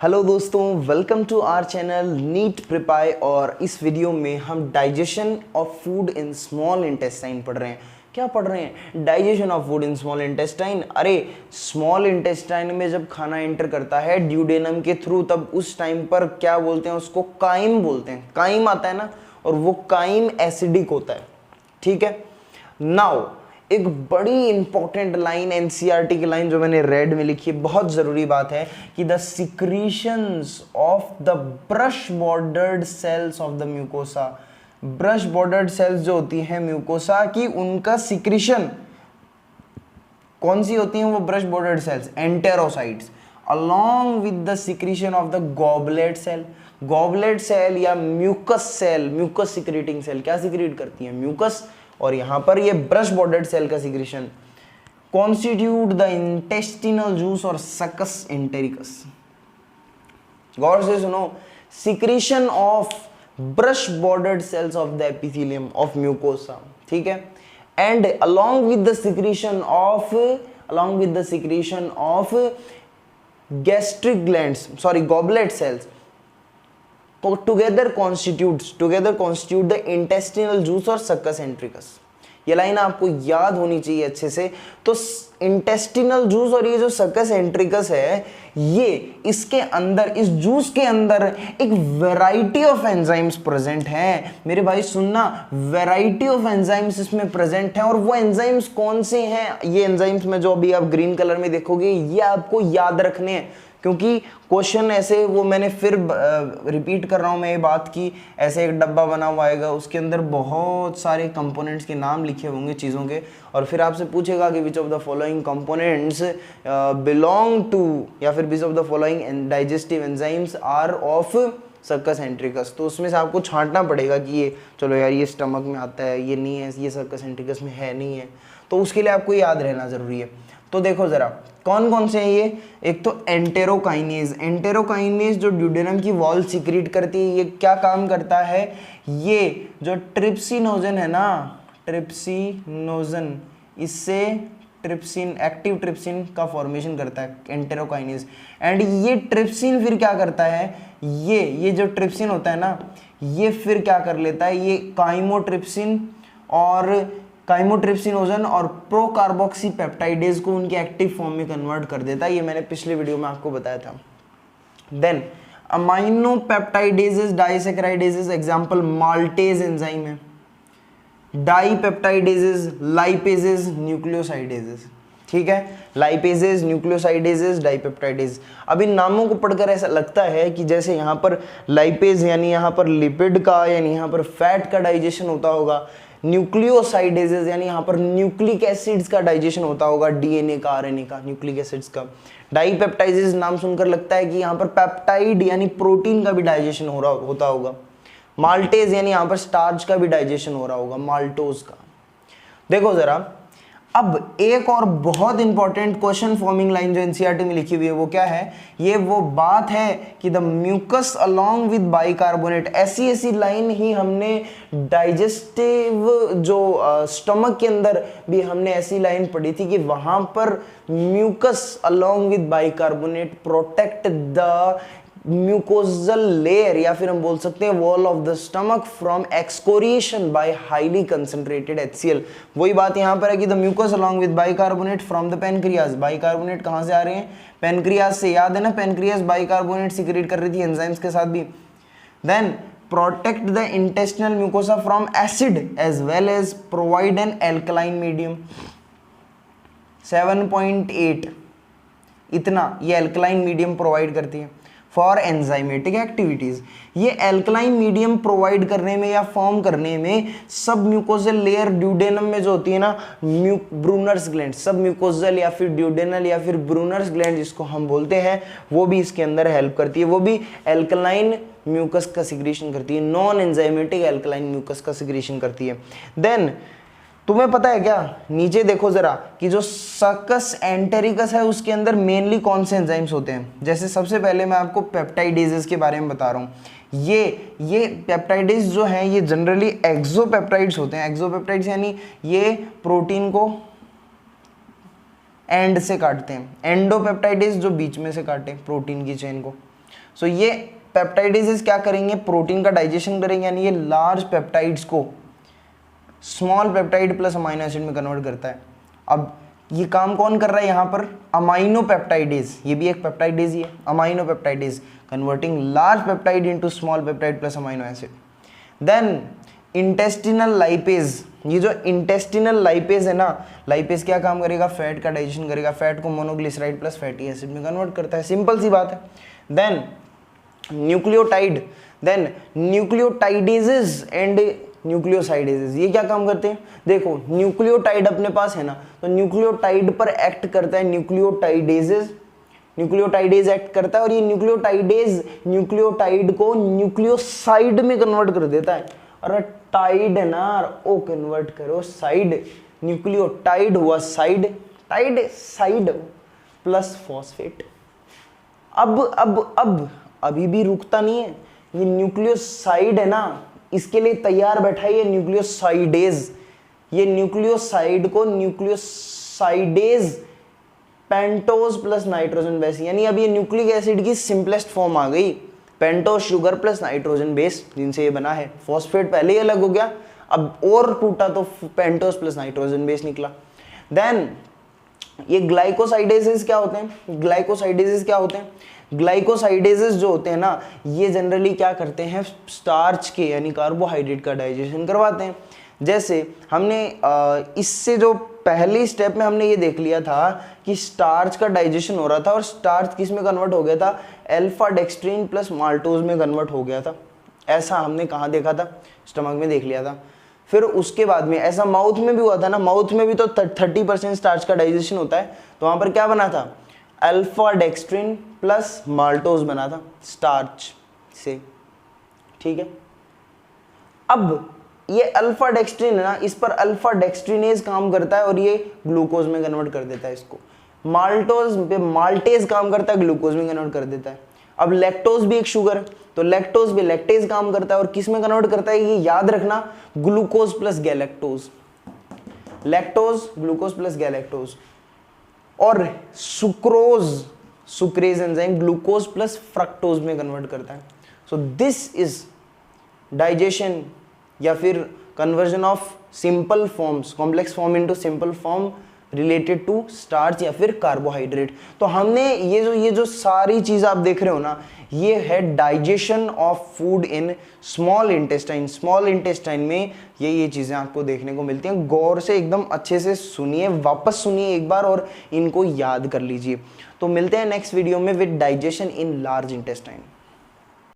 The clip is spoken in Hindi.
हेलो दोस्तों, welcome to our channel NEET prep. और इस वीडियो में हम digestion of food in small intestine पढ़ रहे हैं। क्या पढ़ रहे हैं? Digestion of food in small intestine. अरे स्मॉल इंटेस्टाइन में जब खाना एंटर करता है ड्यूडेनम के थ्रू, तब उस टाइम पर क्या बोलते हैं उसको? काइम बोलते हैं। काइम आता है ना, और वो काइम एसिडिक होता है। ठीक है। नाउ एक बड़ी इंपॉर्टेंट लाइन, एनसीईआरटी की लाइन जो मैंने रेड में लिखी है, बहुत जरूरी बात है कि the secretions of the brush bordered cells of the mucosa. Brush bordered cells जो होती हैं म्यूकोसा की, उनका सिक्रीशन कौन सी होती हैं? वो brush bordered cells, enterocytes, along with the secretion of the goblet cell। Goblet cell या mucus cell, mucus secreting cell क्या सिक्रेट करती है? म्यूकस। और यहां पर ये ब्रश बॉर्डर्ड सेल का secretion constitute the intestinal juice और सकस एंटेरिकस। गौर से सुनो, secretion of brush bordered cells of the epithelium of mucosa. ठीक है। And along with the secretion of gastric glands, goblet cells together constitute the intestinal juice और succus entericus। ये लाइन आपको याद होनी चाहिए अच्छे से। तो इंटेस्टिनल जूस और ये जो सकस एंट्रिकस है, ये इसके अंदर, इस जूस के अंदर एक वैरायटी ऑफ एंजाइम्स प्रेजेंट हैं। मेरे भाई सुनना, वैरायटी ऑफ एंजाइम्स इसमें प्रेजेंट हैं। और वो एंजाइम्स कौन से हैं? ये एंजाइम्स में जो अभी आप ग्रीन कलर में देखोगे, ये आपको याद रखने हैं, क्योंकि क्वेश्चन ऐसे, वो मैंने फिर रिपीट कर रहा हूँ मैं ये बात की, ऐसे एक डब्बा बना हुआ आएगा, उसके अंदर बहुत सारे कंपोनेंट्स के नाम लिखे होंगे चीज़ों के, और फिर आपसे पूछेगा कि which of the following components belong to, या फिर which of the following digestive enzymes are of succus entericus. तो उसमें से आपको छांटना पड़ेगा कि ये, चलो यार ये स्टमक में आता है, ये नहीं है, ये सकस एंट्रिकस में है नहीं है। तो उसके लिए आपको याद रहना जरूरी है। तो देखो जरा कौन कौन से हैं ये। एक तो एंटेरोकाइनेज। एंटेरोकाइनेज जो ड्यूडेनम की वॉल सिक्रीट करती है, ये क्या काम करता है? ये जो ट्रिप्सिनोजन है ना, ट्रिप्सिनोजन, इससे ट्रिप्सिन, एक्टिव ट्रिप्सिन का फॉर्मेशन करता है एंटेरोकाइनेज। एंड ये ट्रिप्सिन फिर क्या करता है? ये जो ट्रिप्सिन होता है ना, ये फिर क्या कर लेता है? ये काइमोट्रिप्सिन और काइमोट्रिप्सिनोजन और प्रोकार्बोक्सी पेप्टाइडेज को उनके एक्टिव फॉर्म में कन्वर्ट कर देता है। ये मैंने पिछले वीडियो में आपको बताया था। Then amino peptidases, disaccharidases, example maltase enzyme है, डाइपेप्टाइडेजेस, लाइपेजेस, न्यूक्लियोसाइडेजेस। ठीक है, लाइपेजेस, न्यूक्लियोसाइडेजेस, डाइपेप्टाइडेज। अब इन नामों को पढ़कर ऐसा लगता है कि जैसे यहाँ पर लाइपेज यानी यहाँ पर लिपिड का, यानी यहाँ पर फैट का डाइजेशन होता होगा, न्यूक्लियोसाइडेजेस यानी यहाँ पर न्यूक्लिक एसिड्स का डाइजेशन होता होगा, डीएनए का, आरएनए का, न्यूक्लिक एसिड्स का। डाइपेप्टाइडेज नाम सुनकर लगता है कि यहाँ पर पेप्टाइड यानी प्रोटीन का भी डाइजेशन हो रहा होता होगा। माल्टेज यानी यहाँ पर स्टार्च का भी डाइजेशन हो रहा होगा, माल्टोज का। देखो जरा, अब एक और बहुत इंपॉर्टेंट क्वेश्चन फॉर्मिंग लाइन जो एनसीईआरटी में लिखी हुई है, वो क्या है? ये वो बात है कि the mucus along with bicarbonate. ऐसी लाइन ही हमने डाइजेस्टिव जो स्टमक के अंदर भी हमने ऐसी लाइन पढ़ी थी कि वहां पर mucus along with bicarbonate protect the mucosal layer, या फिर हम बोल सकते हैं wall of the stomach from excoriation by highly concentrated HCl। वही बात यहां पर है कि the mucus along with bicarbonate from the pancreas. Bicarbonate कहां से आ रहे हैं? पेनक्रियाज से। याद है ना, पेनक्रियाज बाइकार्बोनेट सिक्रेट कर रही थी एंजाइम्स के साथ भी। Then protect the intestinal mucosa from acid as well as provide an alkaline medium. 7.8 इतना ये एल्कलाइन मीडियम प्रोवाइड करती है फॉर एंजाइमेटिक एक्टिविटीज। ये एल्कलाइन मीडियम प्रोवाइड करने में या फॉर्म करने में सब म्यूकोजल लेयर ड्यूडेनम में जो होती है ना, ब्रूनर्स ग्लैंड, सब म्यूकोजल या फिर ड्यूडेनल या फिर ब्रूनर्स ग्लैंड जिसको हम बोलते हैं, वो भी इसके अंदर हेल्प करती है। वो भी एल्कलाइन म्यूकस का सिक्रीशन करती है, नॉन एंजाइमेटिक एल्कलाइन म्यूकस का सिक्रीशन करती है। देन तुम्हें पता है क्या, नीचे देखो जरा कि जो सकस एंटेरिकस है उसके अंदर मेनली कौन से एंजाइम्स होते हैं। जैसे सबसे पहले मैं आपको पेप्टाइडेजेस के बारे में बता रहा हूँ। ये पेप्टाइडेज जो हैं ये जनरली एक्सोपेप्टाइड्स होते हैं। एक्सोपेप्टाइड्स यानी ये प्रोटीन को एंड से काटते हैं। एंडोपेप्टाइडेज जो बीच में से काटे प्रोटीन की चेन को, सो ये पेप्टाइडेजेस क्या करेंगे, प्रोटीन का डाइजेशन करेंगे, यानी ये लार्ज पेप्टाइड्स को small peptide plus amino acid में कन्वर्ट करता है। अब ये काम कौन कर रहा है यहाँ पर, अमाइनो पेप्टाइडेज, ये भी एक पेप्टाइडेज ही है, amino peptidase converting large peptide into small peptide plus amino acid. Then intestinal lipase, ये जो इंटेस्टिनल लाइपेज है ना, लाइपेज क्या काम करेगा, फैट का डाइजेशन करेगा, फैट को मोनोग्लिसराइड प्लस फैटी एसिड में कन्वर्ट करता है, सिंपल सी बात है। देन न्यूक्लियोटाइड, देन न्यूक्लियोटाइडेजेस एंड न्यूक्लियोसाइडेजेस, ये क्या काम करते हैं, देखो न्यूक्लियोटाइड अपने पास है ना, तो न्यूक्लियोटाइड पर एक्ट करता है न्यूक्लियोटाइडेजेस, न्यूक्लियोटाइडेज एक्ट करता है और ये न्यूक्लियोटाइडेज न्यूक्लियोटाइड को न्यूक्लियोसाइड में कन्वर्ट कर देता है। और टाइड है ना, ओ कन्वर्ट करो साइड, न्यूक्लियोटाइड हुआ side, tide side plus phosphate. अब अभी भी रुकता नहीं है, ये न्यूक्लियोसाइड है ना, इसके लिए तैयार बैठा है ये न्यूक्लियोसाइडेज, ये न्यूक्लियोसाइड को nucleosidase pentose plus nitrogen base, यानी अब ये न्यूक्लिक एसिड की सिंपलेस्ट फॉर्म आ गई, pentose sugar plus nitrogen base जिनसे ये बना है। फॉस्फेट पहले ही अलग हो गया, अब और टूटा तो पेंटोज प्लस नाइट्रोजन बेस निकला। देन ये ग्लाइकोसाइडेजेस क्या होते हैं, ग्लाइकोसाइडेजेस क्या होते हैं, ग्लाइकोसाइडेजेस जो होते हैं ना, ये जनरली क्या करते हैं, स्टार्च के यानी कार्बोहाइड्रेट का डाइजेशन करवाते हैं। जैसे हमने इससे जो पहली स्टेप में हमने ये देख लिया था कि स्टार्च का डाइजेशन हो रहा था और स्टार्च किस में कन्वर्ट हो गया था, अल्फा डेक्सट्रिन प्लस माल्टोज में कन्वर्ट हो गया था। ऐसा हमने कहाँ देखा था, स्टमक में देख लिया था। फिर उसके बाद में ऐसा माउथ में भी हुआ था ना, माउथ में भी तो 30% स्टार्च का डाइजेशन होता है, तो वहाँ पर क्या बना था, अल्फा डेक्सट्रिन प्लस माल्टोज बना था स्टार्च से, ठीक है। अब ये अल्फा डेक्सट्रिन है ना, इस पर अल्फा डेक्सट्रिनेज काम करता है और ये ग्लूकोज में कन्वर्ट कर देता है इसको। माल्टोज पे माल्टेज काम करता है, ग्लूकोज में कन्वर्ट कर देता है। अब लैक्टोज भी एक शुगर है, तो लैक्टोज भी लैक्टेज काम करता है और किस में कन्वर्ट करता है, ये याद रखना, glucose plus galactose, lactose glucose plus galactose. और sucrose, sucrase enzyme glucose plus fructose में कन्वर्ट करता है। सो दिस इज डाइजेशन या फिर conversion of simple forms, complex form into simple form related to starch या फिर कार्बोहाइड्रेट। तो हमने ये जो सारी चीज आप देख रहे हो ना, ये है digestion of food in small intestine. Small intestine में ये चीजें आपको देखने को मिलती हैं। गौर से एकदम अच्छे से सुनिए, वापस सुनिए एक बार और इनको याद कर लीजिए। तो मिलते हैं नेक्स्ट वीडियो में with digestion in large intestine.